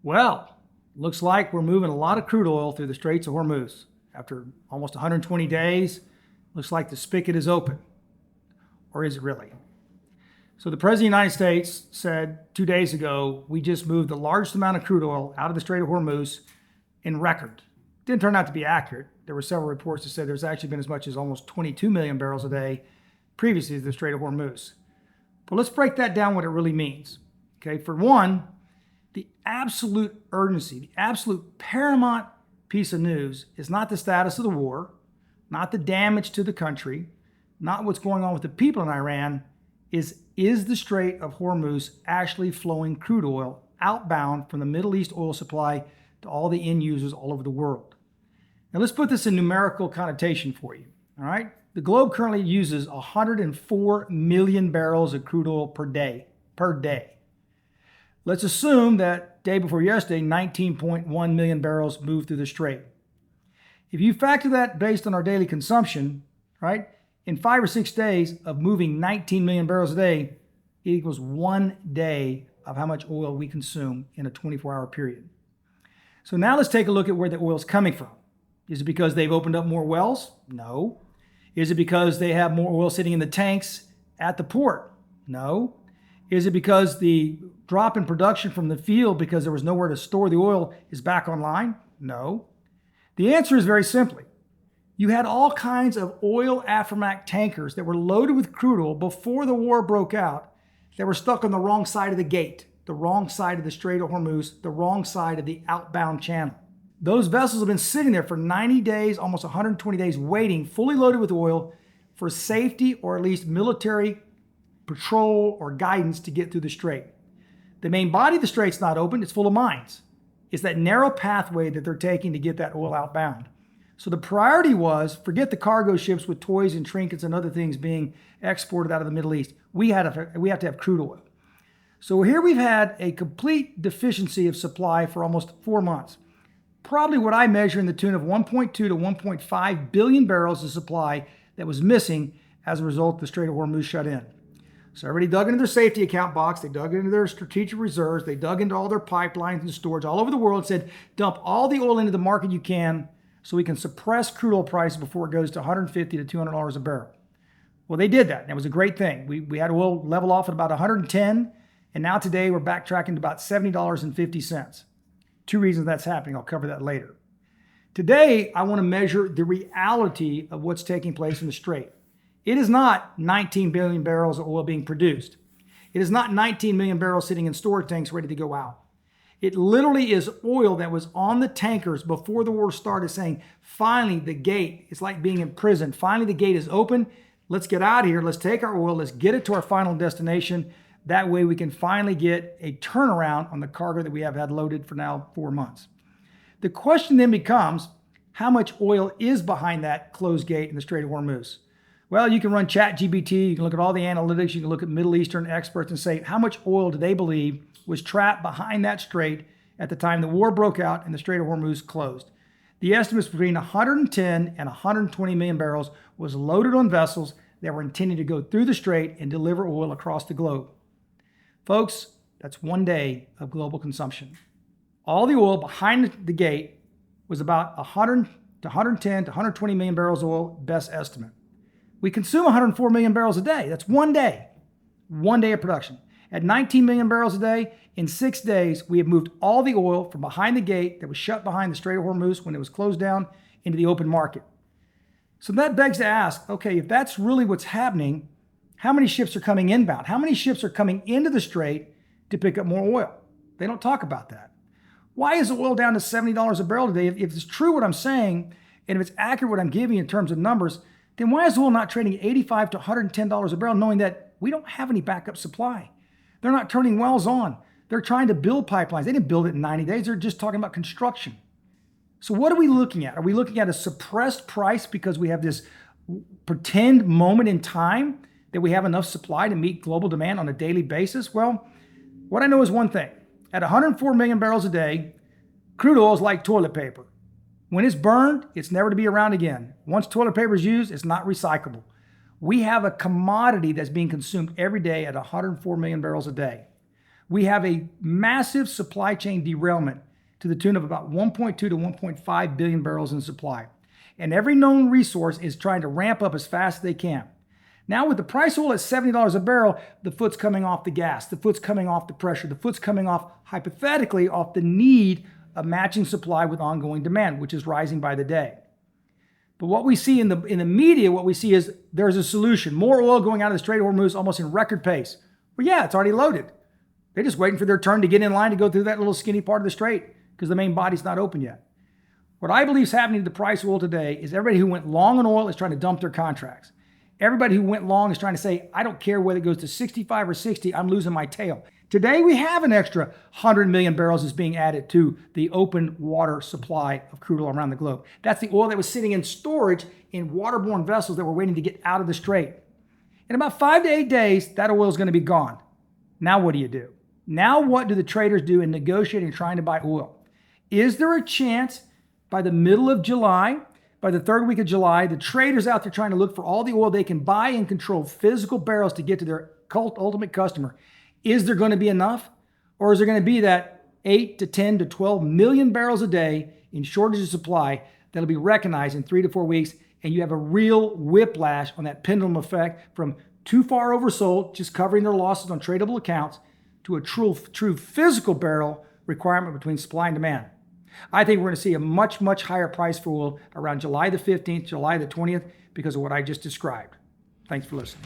Well, looks like we're moving a lot of crude oil through the Straits of Hormuz. After almost 120 days, looks like the spigot is open. Or is it really? So the President of the United States said 2 days ago, we just moved the largest amount of crude oil out of the Strait of Hormuz in record. Didn't turn out to be accurate. There were several reports that said there's actually been as much as almost 22 million barrels a day previously to the Strait of Hormuz. But let's break that down, what it really means. Okay, for one, the absolute urgency, the absolute paramount piece of news is not the status of the war, not the damage to the country, not what's going on with the people in Iran, is the Strait of Hormuz actually flowing crude oil outbound from the Middle East oil supply to all the end users all over the world. Now let's put this in numerical connotation for you, all right? The globe currently uses 104 million barrels of crude oil per day. Let's assume that day before yesterday, 19.1 million barrels moved through the strait. If you factor that based on our daily consumption, right, in 5 or 6 days of moving 19 million barrels a day, it equals 1 day of how much oil we consume in a 24-hour period. So now let's take a look at where the oil is coming from. Is it because they've opened up more wells? No. Is it because they have more oil sitting in the tanks at the port? No. Is it because the drop in production from the field because there was nowhere to store the oil is back online? No. The answer is very simply, you had all kinds of oil aftermarket tankers that were loaded with crude oil before the war broke out that were stuck on the wrong side of the gate, the wrong side of the Strait of Hormuz, the wrong side of the outbound channel. Those vessels have been sitting there for 90 days, almost 120 days, waiting, fully loaded with oil for safety or at least military patrol or guidance to get through the strait. The main body of the strait's not open, it's full of mines. It's that narrow pathway that they're taking to get that oil outbound. So the priority was, forget the cargo ships with toys and trinkets and other things being exported out of the Middle East. We have to have crude oil. So here we've had a complete deficiency of supply for almost 4 months. Probably what I measure in the tune of 1.2 to 1.5 billion barrels of supply that was missing as a result the Strait of Hormuz shut in. So everybody dug into their safety account box, they dug into their strategic reserves, they dug into all their pipelines and storage all over the world and said, dump all the oil into the market you can so we can suppress crude oil prices before it goes to $150 to $200 a barrel. Well, they did that, and it was a great thing. We had oil level off at about 110, and now today we're backtracking to about $70.50. 2 reasons that's happening. I'll cover that later. Today, I want to measure the reality of what's taking place in the strait. It is not 19 billion barrels of oil being produced. It is not 19 million barrels sitting in storage tanks ready to go out. It literally is oil that was on the tankers before the war started saying, finally, the gate, it's like being in prison. Finally, the gate is open. Let's get out of here. Let's take our oil. Let's get it to our final destination. That way we can finally get a turnaround on the cargo that we have had loaded for now 4 months. The question then becomes, how much oil is behind that closed gate in the Strait of Hormuz? Well, you can run ChatGPT, you can look at all the analytics, you can look at Middle Eastern experts and say, how much oil do they believe was trapped behind that strait at the time the war broke out and the Strait of Hormuz closed? The estimates between 110 and 120 million barrels was loaded on vessels that were intended to go through the strait and deliver oil across the globe. Folks, that's 1 day of global consumption. All the oil behind the gate was about 100 to 110 to 120 million barrels of oil, best estimate. We consume 104 million barrels a day. That's 1 day. 1 day of production. At 19 million barrels a day, in 6 days, we have moved all the oil from behind the gate that was shut behind the Strait of Hormuz when it was closed down into the open market. So that begs to ask, okay, if that's really what's happening, how many ships are coming inbound? How many ships are coming into the strait to pick up more oil? They don't talk about that. Why is oil down to $70 a barrel today? If it's true what I'm saying, and if it's accurate what I'm giving in terms of numbers, then why is oil not trading $85 to $110 a barrel knowing that we don't have any backup supply? They're not turning wells on. They're trying to build pipelines. They didn't build it in 90 days. They're just talking about construction. So what are we looking at? Are we looking at a suppressed price because we have this pretend moment in time that we have enough supply to meet global demand on a daily basis? Well, what I know is one thing. At 104 million barrels a day, crude oil is like toilet paper. When it's burned, it's never to be around again. Once toilet paper is used, it's not recyclable. We have a commodity that's being consumed every day at 104 million barrels a day. We have a massive supply chain derailment to the tune of about 1.2 to 1.5 billion barrels in supply. And every known resource is trying to ramp up as fast as they can. Now with the price of oil at $70 a barrel, the foot's coming off the gas, the foot's coming off the pressure, the foot's coming off, hypothetically, off the need of matching supply with ongoing demand, which is rising by the day. But what we see in the media, what we see is there's a solution. More oil going out of the Strait of Hormuz almost in record pace. Well, yeah, it's already loaded. They're just waiting for their turn to get in line to go through that little skinny part of the strait because the main body's not open yet. What I believe is happening to the price of oil today is everybody who went long on oil is trying to dump their contracts. Everybody who went long is trying to say, I don't care whether it goes to 65 or 60, I'm losing my tail. Today, we have an extra 100 million barrels is being added to the open water supply of crude oil around the globe. That's the oil that was sitting in storage in waterborne vessels that were waiting to get out of the strait. In about 5 to 8 days, that oil is going to be gone. Now what do you do? Now what do the traders do in negotiating and trying to buy oil? Is there a chance by the middle of July, by the third week of July, the traders out there trying to look for all the oil they can buy and control physical barrels to get to their ultimate customer? Is there going to be enough? Or is there going to be that 8 to 10 to 12 million barrels a day in shortage of supply that'll be recognized in 3 to 4 weeks, and you have a real whiplash on that pendulum effect from too far oversold, just covering their losses on tradable accounts, to a true physical barrel requirement between supply and demand? I think we're going to see a much, much higher price for oil around July the 15th, July the 20th, because of what I just described. Thanks for listening.